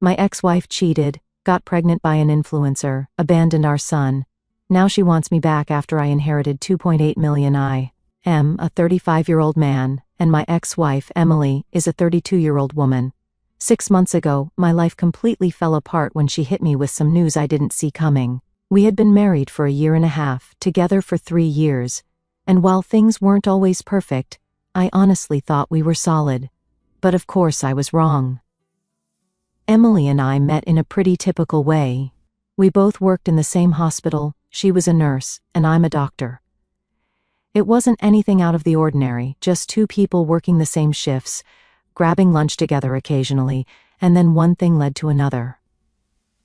My ex-wife cheated, got pregnant by an influencer, abandoned our son. Now she wants me back after I inherited 2.8 million. I am a 35-year-old man, and my ex-wife, Emily, is a 32-year-old woman. 6 months ago, my life completely fell apart when she hit me with some news I didn't see coming. We had been married for a year and a half, together for 3 years, and while things weren't always perfect, I honestly thought we were solid. But of course I was wrong. Emily and I met in a pretty typical way. We both worked in the same hospital. She was a nurse, and I'm a doctor. It wasn't anything out of the ordinary, just two people working the same shifts, grabbing lunch together occasionally, and then one thing led to another.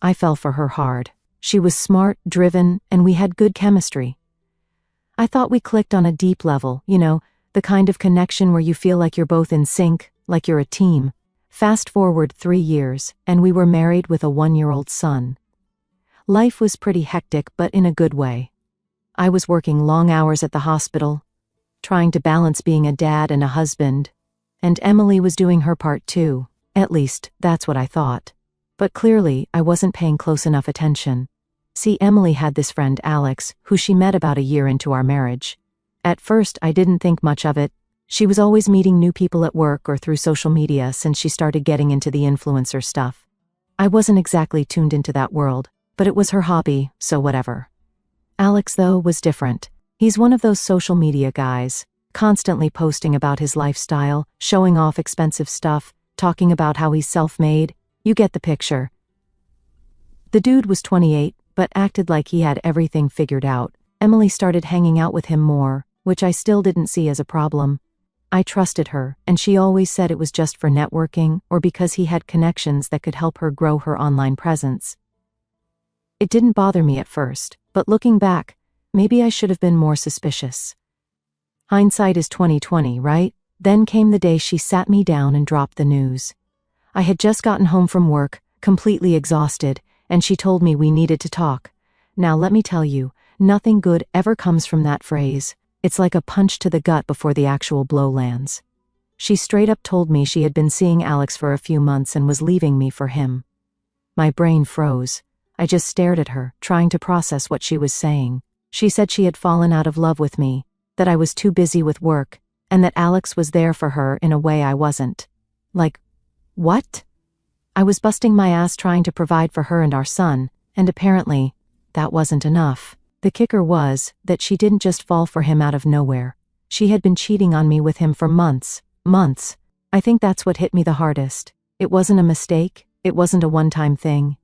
I fell for her hard. She was smart, driven, and we had good chemistry. I thought we clicked on a deep level, the kind of connection where you feel like you're both in sync, like you're a team. Fast forward 3 years, and we were married with a 1-year-old son. Life was pretty hectic, but in a good way. I was working long hours at the hospital, trying to balance being a dad and a husband, and Emily was doing her part too. At least, that's what I thought. But clearly, I wasn't paying close enough attention. See, Emily had this friend, Alex, who she met about a year into our marriage. At first, I didn't think much of it. She was always meeting new people at work or through social media since she started getting into the influencer stuff. I wasn't exactly tuned into that world, but it was her hobby, so whatever. Alex, though, was different. He's one of those social media guys, constantly posting about his lifestyle, showing off expensive stuff, talking about how he's self-made. You get the picture. The dude was 28, but acted like he had everything figured out. Emily started hanging out with him more, which I still didn't see as a problem. I trusted her, and she always said it was just for networking or because he had connections that could help her grow her online presence. It didn't bother me at first, but looking back, maybe I should have been more suspicious. Hindsight is 20/20, right? Then came the day she sat me down and dropped the news. I had just gotten home from work, completely exhausted, and she told me we needed to talk. Now let me tell you, nothing good ever comes from that phrase. It's like a punch to the gut before the actual blow lands. She straight up told me she had been seeing Alex for a few months and was leaving me for him. My brain froze. I just stared at her, trying to process what she was saying. She said she had fallen out of love with me, that I was too busy with work, and that Alex was there for her in a way I wasn't. Like, what? I was busting my ass trying to provide for her and our son, and apparently, that wasn't enough. The kicker was that she didn't just fall for him out of nowhere. She had been cheating on me with him for months. I think that's what hit me the hardest. It wasn't a mistake. It wasn't a one-time thing.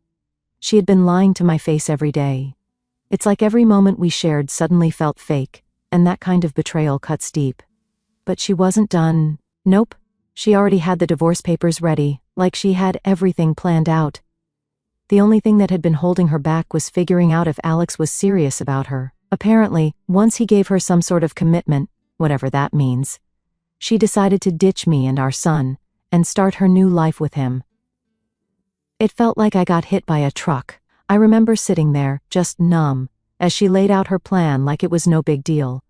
She had been lying to my face every day. It's like every moment we shared suddenly felt fake, and that kind of betrayal cuts deep. But she wasn't done. Nope. She already had the divorce papers ready, like she had everything planned out. The only thing that had been holding her back was figuring out if Alex was serious about her. Apparently, once he gave her some sort of commitment, whatever that means, she decided to ditch me and our son, and start her new life with him. It felt like I got hit by a truck. I remember sitting there, just numb, as she laid out her plan like it was no big deal.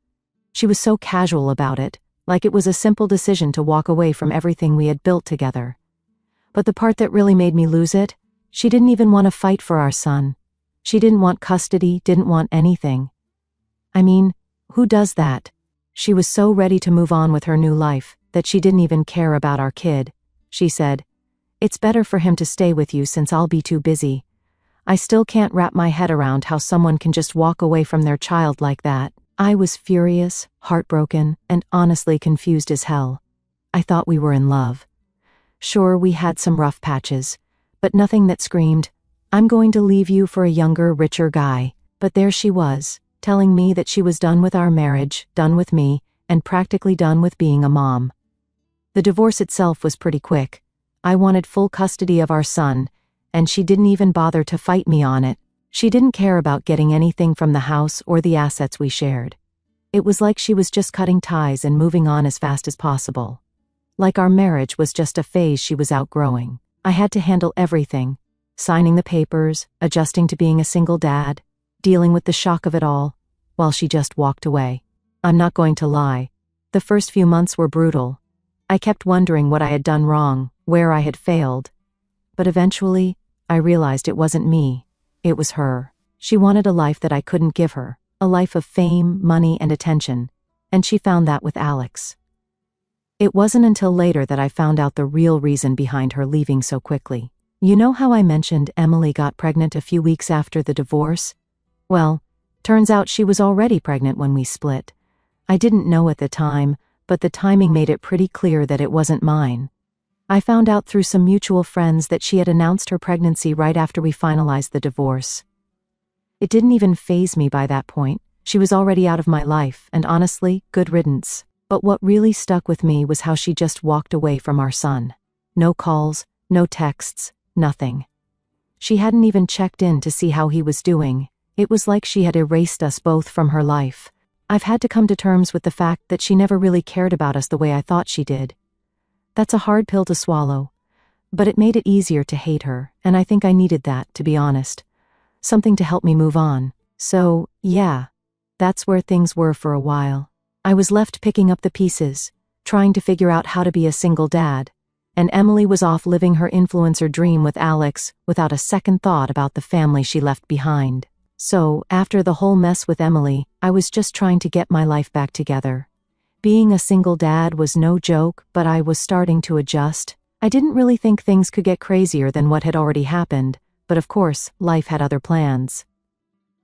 She was so casual about it, like it was a simple decision to walk away from everything we had built together. But the part that really made me lose it, she didn't even want to fight for our son. She didn't want custody, didn't want anything. I mean, who does that? She was so ready to move on with her new life that she didn't even care about our kid. She said, "It's better for him to stay with you since I'll be too busy." I still can't wrap my head around how someone can just walk away from their child like that. I was furious, heartbroken, and honestly confused as hell. I thought we were in love. Sure, we had some rough patches, but nothing that screamed, "I'm going to leave you for a younger, richer guy." But there she was, telling me that she was done with our marriage, done with me, and practically done with being a mom. The divorce itself was pretty quick. I wanted full custody of our son, and she didn't even bother to fight me on it. She didn't care about getting anything from the house or the assets we shared. It was like she was just cutting ties and moving on as fast as possible. Like our marriage was just a phase she was outgrowing. I had to handle everything, signing the papers, adjusting to being a single dad, dealing with the shock of it all, while she just walked away. I'm not going to lie. The first few months were brutal. I kept wondering what I had done wrong, where I had failed. but eventually, I realized it wasn't me. It was her. She wanted a life that I couldn't give her, a life of fame, money, and attention, and she found that with Alex. It wasn't until later that I found out the real reason behind her leaving so quickly. You know how I mentioned Emily got pregnant a few weeks after the divorce? Well, turns out she was already pregnant when we split. I didn't know at the time, but the timing made it pretty clear that it wasn't mine. I found out through some mutual friends that she had announced her pregnancy right after we finalized the divorce. It didn't even faze me by that point. She was already out of my life, and honestly, good riddance. But what really stuck with me was how she just walked away from our son. No calls, no texts, nothing. She hadn't even checked in to see how he was doing. It was like she had erased us both from her life. I've had to come to terms with the fact that she never really cared about us the way I thought she did. That's a hard pill to swallow, but it made it easier to hate her, and I think I needed that, to be honest. Something to help me move on. So, yeah, that's where things were for a while. I was left picking up the pieces, trying to figure out how to be a single dad, and Emily was off living her influencer dream with Alex without a second thought about the family she left behind. So, after the whole mess with Emily, I was just trying to get my life back together. Being a single dad was no joke, but I was starting to adjust. I didn't really think things could get crazier than what had already happened, but of course, life had other plans.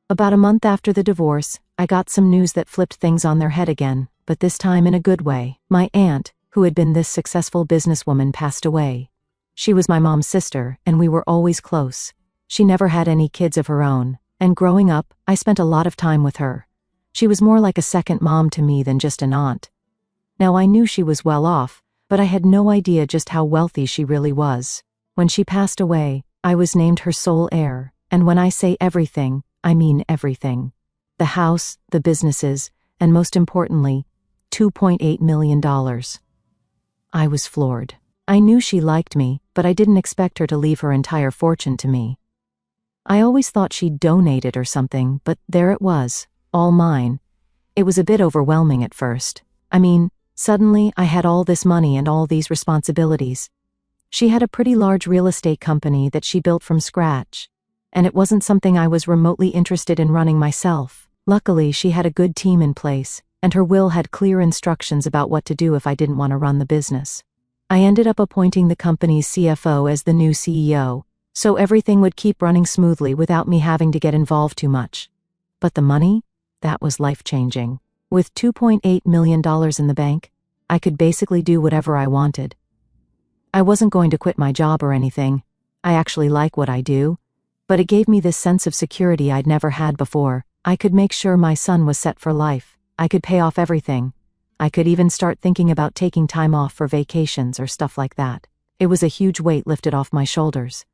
About a month after the divorce, I got some news that flipped things on their head again, but this time in a good way. My aunt, who had been this successful businesswoman, passed away. She was my mom's sister, and we were always close. She never had any kids of her own, and growing up, I spent a lot of time with her. She was more like a second mom to me than just an aunt. Now I knew she was well off, but I had no idea just how wealthy she really was. When she passed away, I was named her sole heir, and when I say everything, I mean everything. The house, the businesses, and most importantly, $2.8 million. I was floored. I knew she liked me, but I didn't expect her to leave her entire fortune to me. I always thought she'd donate it or something, but there it was, all mine. It was a bit overwhelming at first. I mean, suddenly I had all this money and all these responsibilities. She had a pretty large real estate company that she built from scratch, and it wasn't something I was remotely interested in running myself. Luckily, she had a good team in place, and her will had clear instructions about what to do if I didn't want to run the business. I ended up appointing the company's CFO as the new CEO, so everything would keep running smoothly without me having to get involved too much. But the money? That was life-changing. With $2.8 million in the bank, I could basically do whatever I wanted. I wasn't going to quit my job or anything. I actually like what I do, but it gave me this sense of security I'd never had before. I could make sure my son was set for life. I could pay off everything. I could even start thinking about taking time off for vacations or stuff like that. It was a huge weight lifted off my shoulders.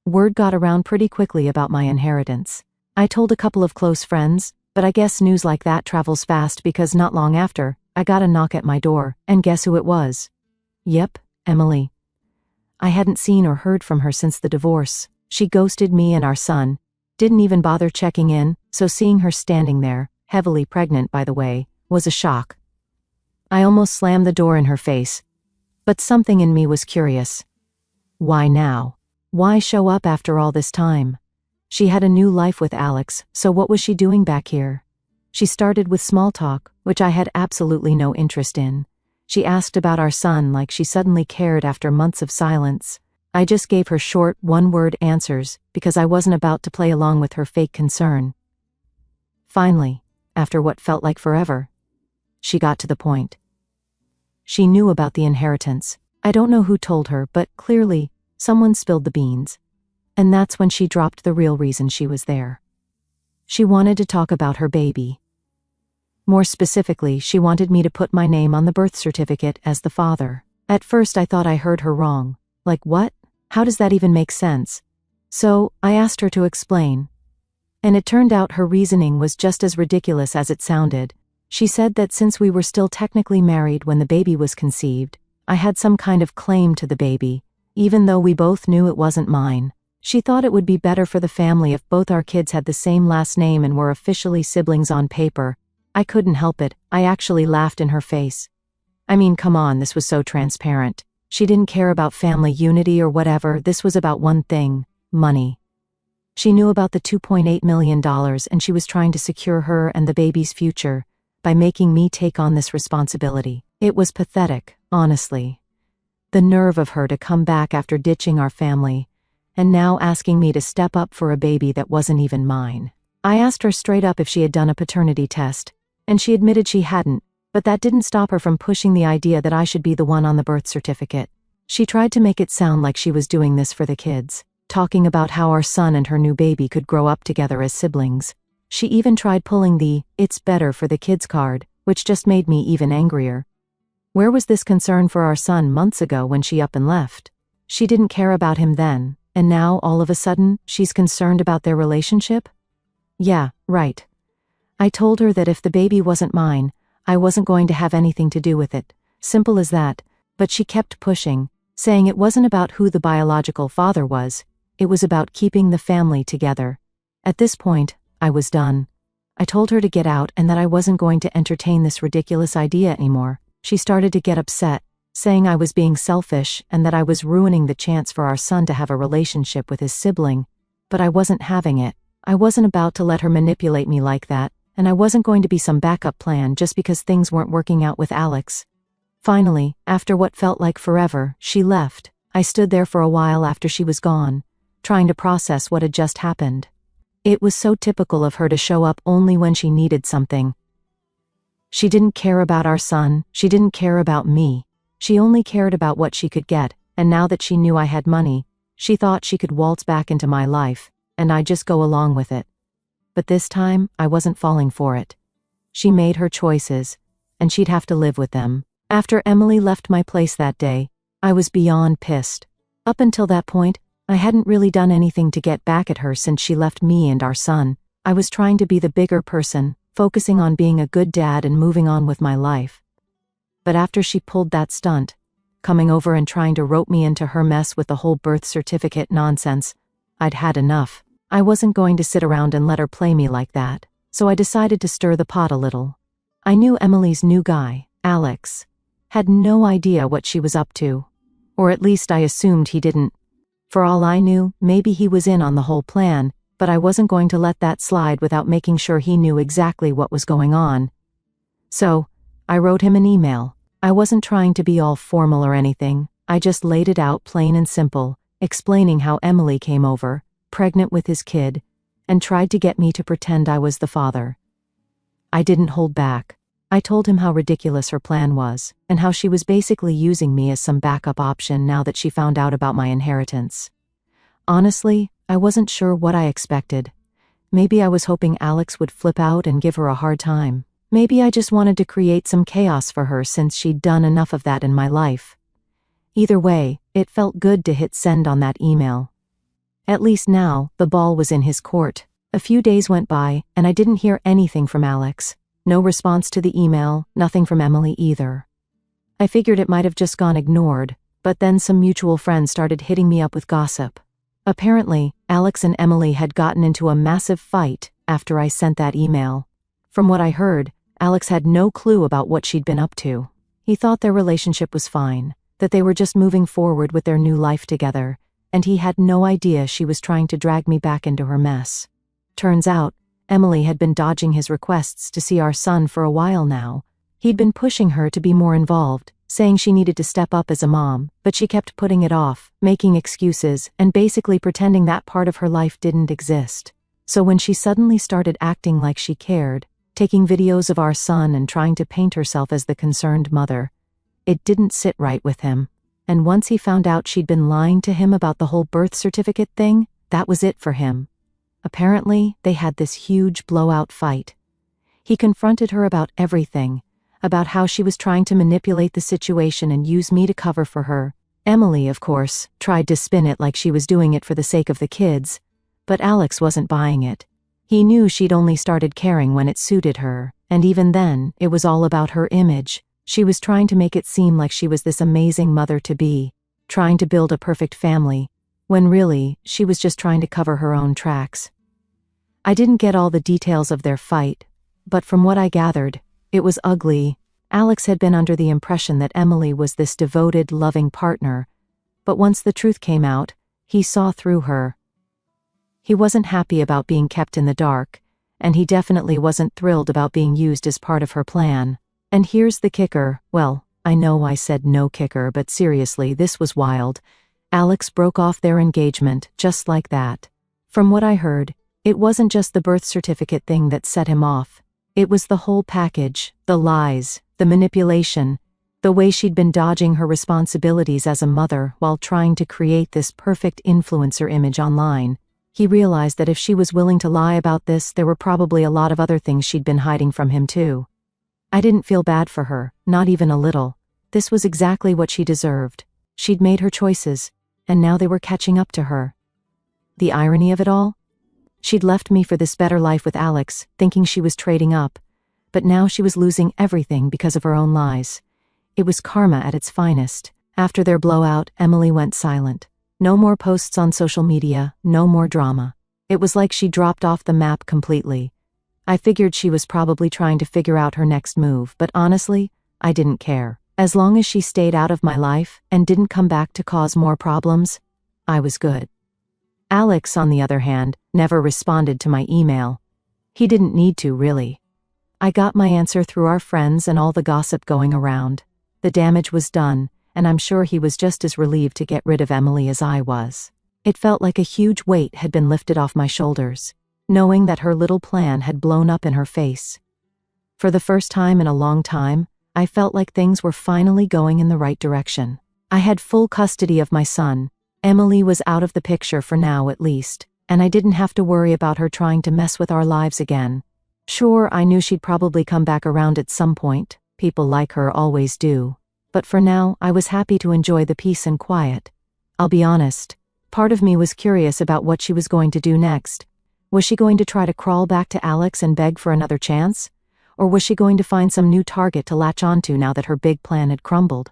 Word got around pretty quickly about my inheritance. I told a couple of close friends, but I guess news like that travels fast because not long after, I got a knock at my door, and guess who it was? Yep, Emily. I hadn't seen or heard from her since the divorce. She ghosted me and our son, didn't even bother checking in, so seeing her standing there, heavily pregnant by the way, was a shock. I almost slammed the door in her face, but something in me was curious. Why now? Why show up after all this time? She had a new life with Alex, so what was she doing back here? She started with small talk, which I had absolutely no interest in. She asked about our son like she suddenly cared after months of silence. I just gave her short, one-word answers because I wasn't about to play along with her fake concern. Finally, after what felt like forever, she got to the point. She knew about the inheritance. I don't know who told her, but clearly, someone spilled the beans. And that's when she dropped the real reason she was there. She wanted to talk about her baby. More specifically, she wanted me to put my name on the birth certificate as the father. At first I thought I heard her wrong. Like what? How does that even make sense? So, I asked her to explain. And it turned out her reasoning was just as ridiculous as it sounded. She said that since we were still technically married when the baby was conceived, I had some kind of claim to the baby, even though we both knew it wasn't mine. She thought it would be better for the family if both our kids had the same last name and were officially siblings on paper. I couldn't help it. I actually laughed in her face. I mean, come on, this was so transparent. She didn't care about family unity or whatever. This was about one thing: money. She knew about the $2.8 million and she was trying to secure her and the baby's future by making me take on this responsibility. It was pathetic, honestly. The nerve of her to come back after ditching our family, and now asking me to step up for a baby that wasn't even mine. I asked her straight up if she had done a paternity test, and she admitted she hadn't, but that didn't stop her from pushing the idea that I should be the one on the birth certificate. She tried to make it sound like she was doing this for the kids, talking about how our son and her new baby could grow up together as siblings. She even tried pulling the "it's better for the kids" card, which just made me even angrier. Where was this concern for our son months ago when she up and left? She didn't care about him then, and now all of a sudden, she's concerned about their relationship? Yeah, right. I told her that if the baby wasn't mine, I wasn't going to have anything to do with it. Simple as that. But she kept pushing, saying it wasn't about who the biological father was, it was about keeping the family together. At this point, I was done. I told her to get out and that I wasn't going to entertain this ridiculous idea anymore. She started to get upset, saying I was being selfish and that I was ruining the chance for our son to have a relationship with his sibling. But I wasn't having it. I wasn't about to let her manipulate me like that, and I wasn't going to be some backup plan just because things weren't working out with Alex. Finally, after what felt like forever, she left. I stood there for a while after she was gone, trying to process what had just happened. It was so typical of her to show up only when she needed something. She didn't care about our son, she didn't care about me. She only cared about what she could get, and now that she knew I had money, she thought she could waltz back into my life, and I'd just go along with it. But this time, I wasn't falling for it. She made her choices, and she'd have to live with them. After Emily left my place that day, I was beyond pissed. Up until that point, I hadn't really done anything to get back at her since she left me and our son. I was trying to be the bigger person, focusing on being a good dad and moving on with my life. But after she pulled that stunt, coming over and trying to rope me into her mess with the whole birth certificate nonsense, I'd had enough. I wasn't going to sit around and let her play me like that, so I decided to stir the pot a little. I knew Emily's new guy, Alex, had no idea what she was up to. Or at least I assumed he didn't. For all I knew, maybe he was in on the whole plan, but I wasn't going to let that slide without making sure he knew exactly what was going on. So, I wrote him an email. I wasn't trying to be all formal or anything, I just laid it out plain and simple, explaining how Emily came over, pregnant with his kid, and tried to get me to pretend I was the father. I didn't hold back. I told him how ridiculous her plan was, and how she was basically using me as some backup option now that she found out about my inheritance. Honestly, I wasn't sure what I expected. Maybe I was hoping Alex would flip out and give her a hard time. Maybe I just wanted to create some chaos for her since she'd done enough of that in my life. Either way, it felt good to hit send on that email. At least now, the ball was in his court. A few days went by, and I didn't hear anything from Alex. No response to the email, nothing from Emily either. I figured it might have just gone ignored, but then some mutual friends started hitting me up with gossip. Apparently, Alex and Emily had gotten into a massive fight after I sent that email. From what I heard, Alex had no clue about what she'd been up to. He thought their relationship was fine, that they were just moving forward with their new life together, and he had no idea she was trying to drag me back into her mess. Turns out, Emily had been dodging his requests to see our son for a while now. He'd been pushing her to be more involved, saying she needed to step up as a mom, but she kept putting it off, making excuses, and basically pretending that part of her life didn't exist. So when she suddenly started acting like she cared, taking videos of our son and trying to paint herself as the concerned mother, it didn't sit right with him. And once he found out she'd been lying to him about the whole birth certificate thing, that was it for him. Apparently, they had this huge blowout fight. He confronted her about everything, about how she was trying to manipulate the situation and use me to cover for her. Emily, of course, tried to spin it like she was doing it for the sake of the kids, but Alex wasn't buying it. He knew she'd only started caring when it suited her, and even then, it was all about her image. She was trying to make it seem like she was this amazing mother-to-be, trying to build a perfect family, when really, she was just trying to cover her own tracks. I didn't get all the details of their fight, but from what I gathered, it was ugly, Alex had been under the impression that Emily was this devoted, loving partner, but once the truth came out, he saw through her. He wasn't happy about being kept in the dark, and he definitely wasn't thrilled about being used as part of her plan. And here's the kicker. Well, I know I said no kicker, but seriously, this was wild. Alex broke off their engagement just like that. From what I heard, it wasn't just the birth certificate thing that set him off. It was the whole package, the lies, the manipulation, the way she'd been dodging her responsibilities as a mother while trying to create this perfect influencer image online. He realized that if she was willing to lie about this, there were probably a lot of other things she'd been hiding from him too. I didn't feel bad for her, not even a little. This was exactly what she deserved. She'd made her choices, and now they were catching up to her. The irony of it all? She'd left me for this better life with Alex, thinking she was trading up, but now she was losing everything because of her own lies. It was karma at its finest. After their blowout, Emily went silent. No more posts on social media, no more drama. It was like she dropped off the map completely. I figured she was probably trying to figure out her next move, but honestly, I didn't care. As long as she stayed out of my life and didn't come back to cause more problems, I was good. Alex, on the other hand, never responded to my email. He didn't need to, really. I got my answer through our friends and all the gossip going around. The damage was done, and I'm sure he was just as relieved to get rid of Emily as I was. It felt like a huge weight had been lifted off my shoulders, knowing that her little plan had blown up in her face. For the first time in a long time, I felt like things were finally going in the right direction. I had full custody of my son. Emily was out of the picture for now at least, and I didn't have to worry about her trying to mess with our lives again. Sure, I knew she'd probably come back around at some point. People like her always do. But for now, I was happy to enjoy the peace and quiet. I'll be honest, part of me was curious about what she was going to do next. Was she going to try to crawl back to Alex and beg for another chance? Or was she going to find some new target to latch onto now that her big plan had crumbled?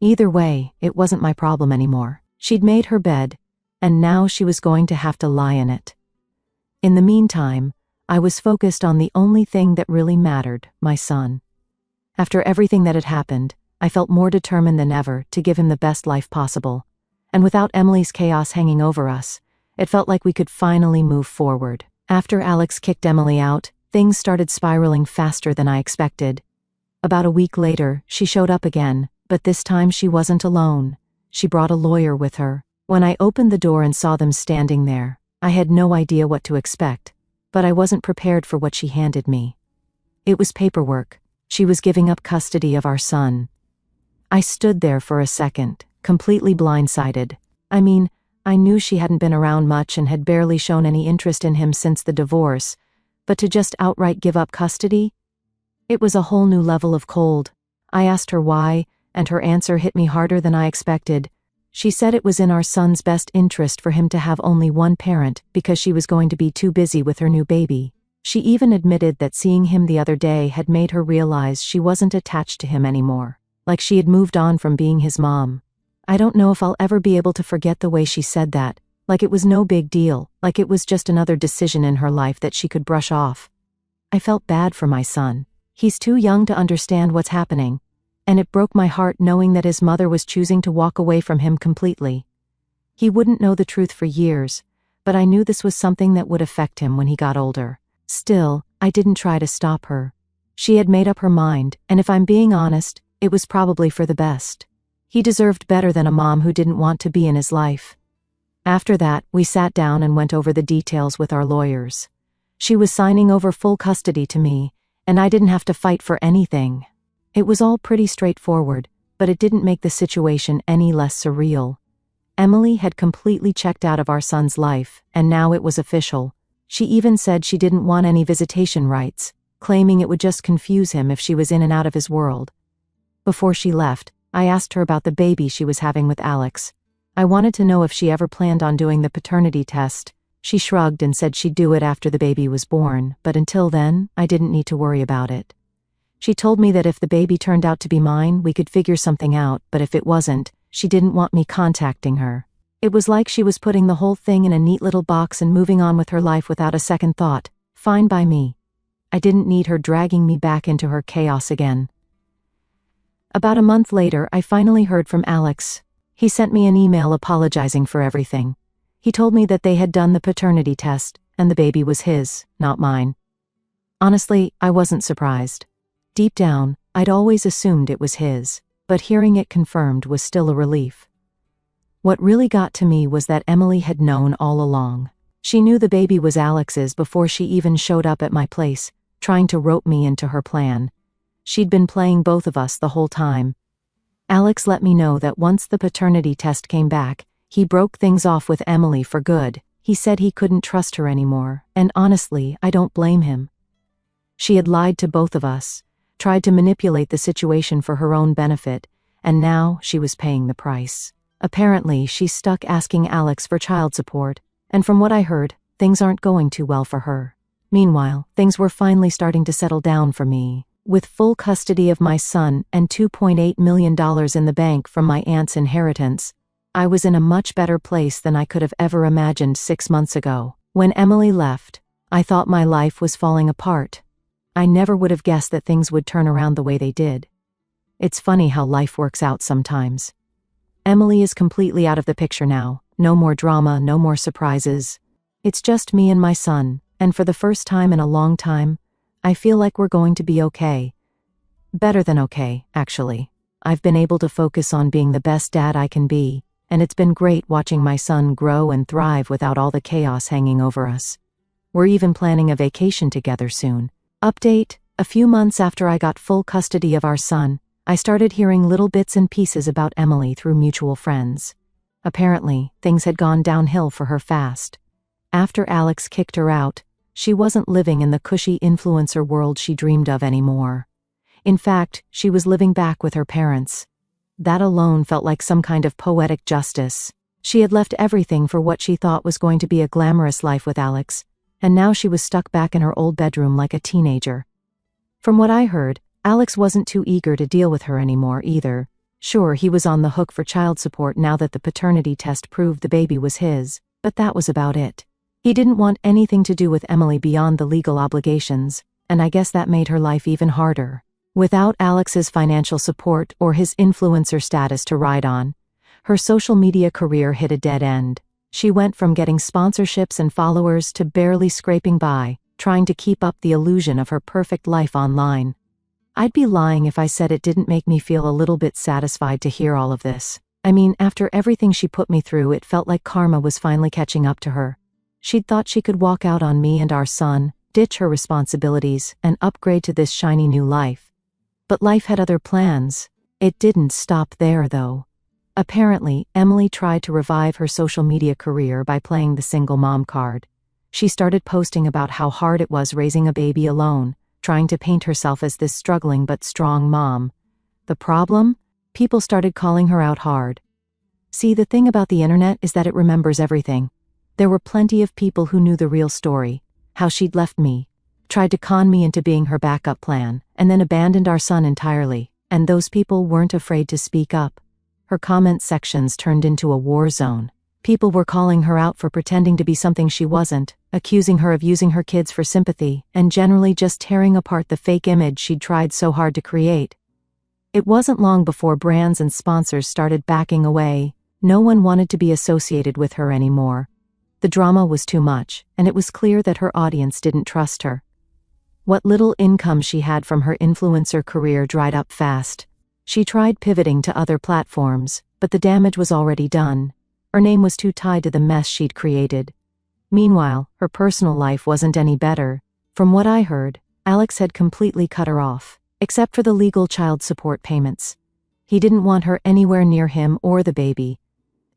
Either way, it wasn't my problem anymore. She'd made her bed, and now she was going to have to lie in it. In the meantime, I was focused on the only thing that really mattered, my son. After everything that had happened, I felt more determined than ever to give him the best life possible. And without Emily's chaos hanging over us, it felt like we could finally move forward. After Alex kicked Emily out, things started spiraling faster than I expected. About a week later, she showed up again, but this time she wasn't alone. She brought a lawyer with her. When I opened the door and saw them standing there, I had no idea what to expect, but I wasn't prepared for what she handed me. It was paperwork. She was giving up custody of our son. I stood there for a second, completely blindsided. I mean, I knew she hadn't been around much and had barely shown any interest in him since the divorce, but to just outright give up custody? It was a whole new level of cold. I asked her why, and her answer hit me harder than I expected. She said it was in our son's best interest for him to have only one parent because she was going to be too busy with her new baby. She even admitted that seeing him the other day had made her realize she wasn't attached to him anymore, like she had moved on from being his mom. I don't know if I'll ever be able to forget the way she said that, like it was no big deal, like it was just another decision in her life that she could brush off. I felt bad for my son. He's too young to understand what's happening, and it broke my heart knowing that his mother was choosing to walk away from him completely. He wouldn't know the truth for years, but I knew this was something that would affect him when he got older. Still, I didn't try to stop her. She had made up her mind, and if I'm being honest, it was probably for the best. He deserved better than a mom who didn't want to be in his life. After that, we sat down and went over the details with our lawyers. She was signing over full custody to me, and I didn't have to fight for anything. It was all pretty straightforward, but it didn't make the situation any less surreal. Emily had completely checked out of our son's life, and now it was official. She even said she didn't want any visitation rights, claiming it would just confuse him if she was in and out of his world. Before she left, I asked her about the baby she was having with Alex. I wanted to know if she ever planned on doing the paternity test. She shrugged and said she'd do it after the baby was born, but until then, I didn't need to worry about it. She told me that if the baby turned out to be mine, we could figure something out, but if it wasn't, she didn't want me contacting her. It was like she was putting the whole thing in a neat little box and moving on with her life without a second thought. Fine by me. I didn't need her dragging me back into her chaos again. About a month later, I finally heard from Alex. He sent me an email apologizing for everything. He told me that they had done the paternity test, and the baby was his, not mine. Honestly, I wasn't surprised. Deep down, I'd always assumed it was his, but hearing it confirmed was still a relief. What really got to me was that Emily had known all along. She knew the baby was Alex's before she even showed up at my place, trying to rope me into her plan. She'd been playing both of us the whole time. Alex let me know that once the paternity test came back, he broke things off with Emily for good. He said he couldn't trust her anymore, and honestly, I don't blame him. She had lied to both of us, tried to manipulate the situation for her own benefit, and now she was paying the price. Apparently, she's stuck asking Alex for child support, and from what I heard, things aren't going too well for her. Meanwhile, things were finally starting to settle down for me. With full custody of my son and $2.8 million in the bank from my aunt's inheritance, I was in a much better place than I could have ever imagined 6 months ago. When Emily left, I thought my life was falling apart. I never would have guessed that things would turn around the way they did. It's funny how life works out sometimes. Emily is completely out of the picture now. No more drama, no more surprises. It's just me and my son, and for the first time in a long time, I feel like we're going to be okay. Better than okay, actually. I've been able to focus on being the best dad I can be, and it's been great watching my son grow and thrive without all the chaos hanging over us. We're even planning a vacation together soon. Update: a few months after I got full custody of our son, I started hearing little bits and pieces about Emily through mutual friends. Apparently, things had gone downhill for her fast. After Alex kicked her out, she wasn't living in the cushy influencer world she dreamed of anymore. In fact, she was living back with her parents. That alone felt like some kind of poetic justice. She had left everything for what she thought was going to be a glamorous life with Alex, and now she was stuck back in her old bedroom like a teenager. From what I heard, Alex wasn't too eager to deal with her anymore either. Sure, he was on the hook for child support now that the paternity test proved the baby was his, but that was about it. He didn't want anything to do with Emily beyond the legal obligations, and I guess that made her life even harder. Without Alex's financial support or his influencer status to ride on, her social media career hit a dead end. She went from getting sponsorships and followers to barely scraping by, trying to keep up the illusion of her perfect life online. I'd be lying if I said it didn't make me feel a little bit satisfied to hear all of this. I mean, after everything she put me through, it felt like karma was finally catching up to her. She'd thought she could walk out on me and our son, ditch her responsibilities, and upgrade to this shiny new life. But life had other plans. It didn't stop there, though. Apparently, Emily tried to revive her social media career by playing the single mom card. She started posting about how hard it was raising a baby alone, trying to paint herself as this struggling but strong mom. The problem? People started calling her out hard. See, the thing about the internet is that it remembers everything. There were plenty of people who knew the real story, how she'd left me, tried to con me into being her backup plan, and then abandoned our son entirely, and those people weren't afraid to speak up. Her comment sections turned into a war zone. People were calling her out for pretending to be something she wasn't, accusing her of using her kids for sympathy, and generally just tearing apart the fake image she'd tried so hard to create. It wasn't long before brands and sponsors started backing away. No one wanted to be associated with her anymore. The drama was too much, and it was clear that her audience didn't trust her. What little income she had from her influencer career dried up fast. She tried pivoting to other platforms, but the damage was already done. Her name was too tied to the mess she'd created. Meanwhile, her personal life wasn't any better. From what I heard, Alex had completely cut her off, except for the legal child support payments. He didn't want her anywhere near him or the baby.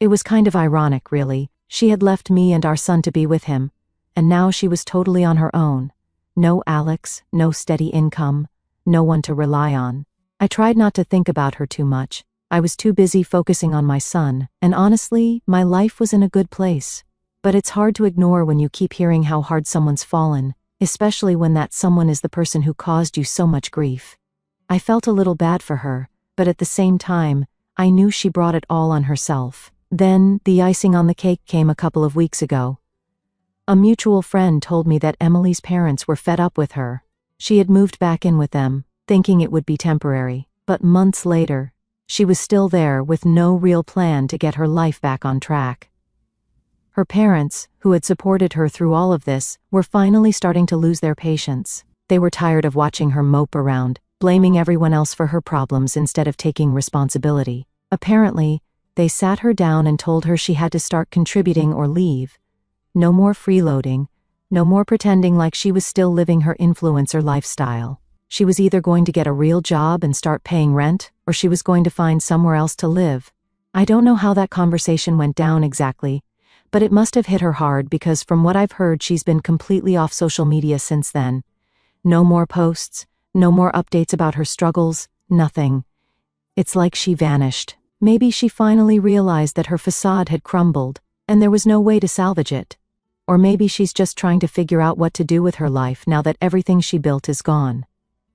It was kind of ironic, really. She had left me and our son to be with him, and now she was totally on her own. No Alex, no steady income, no one to rely on. I tried not to think about her too much. I was too busy focusing on my son, and honestly, my life was in a good place. But it's hard to ignore when you keep hearing how hard someone's fallen, especially when that someone is the person who caused you so much grief. I felt a little bad for her, but at the same time, I knew she brought it all on herself. Then, the icing on the cake came a couple of weeks ago. A mutual friend told me that Emily's parents were fed up with her. She had moved back in with them, thinking it would be temporary. But months later, she was still there with no real plan to get her life back on track. Her parents, who had supported her through all of this, were finally starting to lose their patience. They were tired of watching her mope around, blaming everyone else for her problems instead of taking responsibility. Apparently, they sat her down and told her she had to start contributing or leave. No more freeloading, no more pretending like she was still living her influencer lifestyle. She was either going to get a real job and start paying rent, or she was going to find somewhere else to live. I don't know how that conversation went down exactly, but it must have hit her hard because from what I've heard she's been completely off social media since then. No more posts, no more updates about her struggles, nothing. It's like she vanished. Maybe she finally realized that her facade had crumbled, and there was no way to salvage it. Or maybe she's just trying to figure out what to do with her life now that everything she built is gone.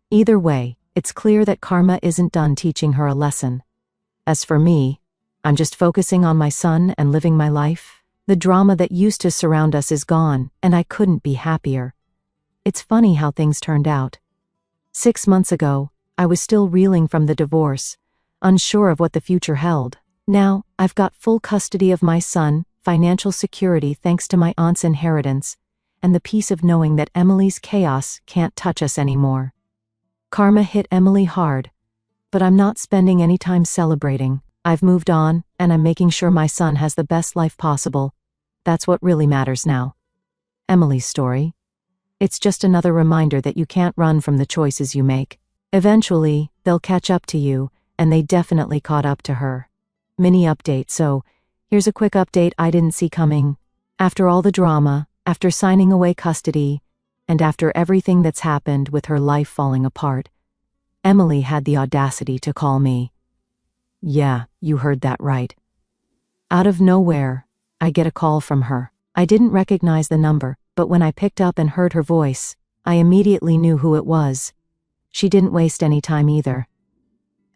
Either way, it's clear that karma isn't done teaching her a lesson. As for me, I'm just focusing on my son and living my life. The drama that used to surround us is gone, and I couldn't be happier. It's funny how things turned out. 6 months ago, I was still reeling from the divorce, unsure of what the future held. Now, I've got full custody of my son, financial security thanks to my aunt's inheritance, and the peace of knowing that Emily's chaos can't touch us anymore. Karma hit Emily hard, but I'm not spending any time celebrating. I've moved on, and I'm making sure my son has the best life possible. That's what really matters now. Emily's story. It's just another reminder that you can't run from the choices you make. Eventually, they'll catch up to you, and they definitely caught up to her. Mini update, so here's a quick update I didn't see coming. After all the drama, after signing away custody, and after everything that's happened with her life falling apart, Emily had the audacity to call me. Yeah, you heard that right. Out of nowhere, I get a call from her. I didn't recognize the number, but when I picked up and heard her voice, I immediately knew who it was. She didn't waste any time either.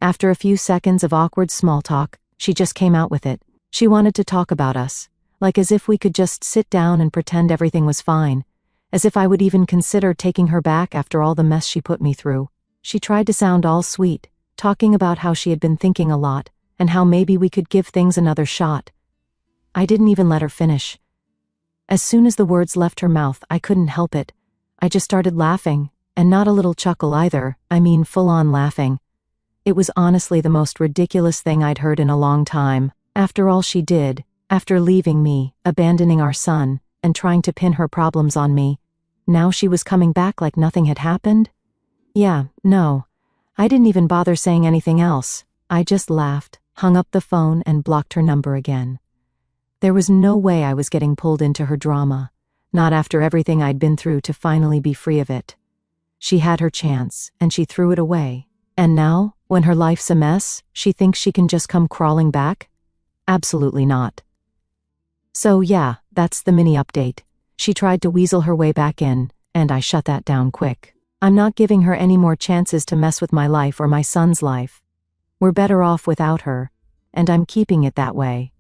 After a few seconds of awkward small talk, she just came out with it. She wanted to talk about us, like as if we could just sit down and pretend everything was fine, as if I would even consider taking her back after all the mess she put me through. She tried to sound all sweet, talking about how she had been thinking a lot, and how maybe we could give things another shot. I didn't even let her finish. As soon as the words left her mouth, I couldn't help it. I just started laughing, and not a little chuckle either, I mean full-on laughing. It was honestly the most ridiculous thing I'd heard in a long time. After all she did, after leaving me, abandoning our son, and trying to pin her problems on me, now she was coming back like nothing had happened? Yeah, no. I didn't even bother saying anything else. I just laughed, hung up the phone, and blocked her number again. There was no way I was getting pulled into her drama, not after everything I'd been through to finally be free of it. She had her chance, and she threw it away. And now, when her life's a mess, she thinks she can just come crawling back? Absolutely not. So yeah, that's the mini update. She tried to weasel her way back in, and I shut that down quick. I'm not giving her any more chances to mess with my life or my son's life. We're better off without her, and I'm keeping it that way.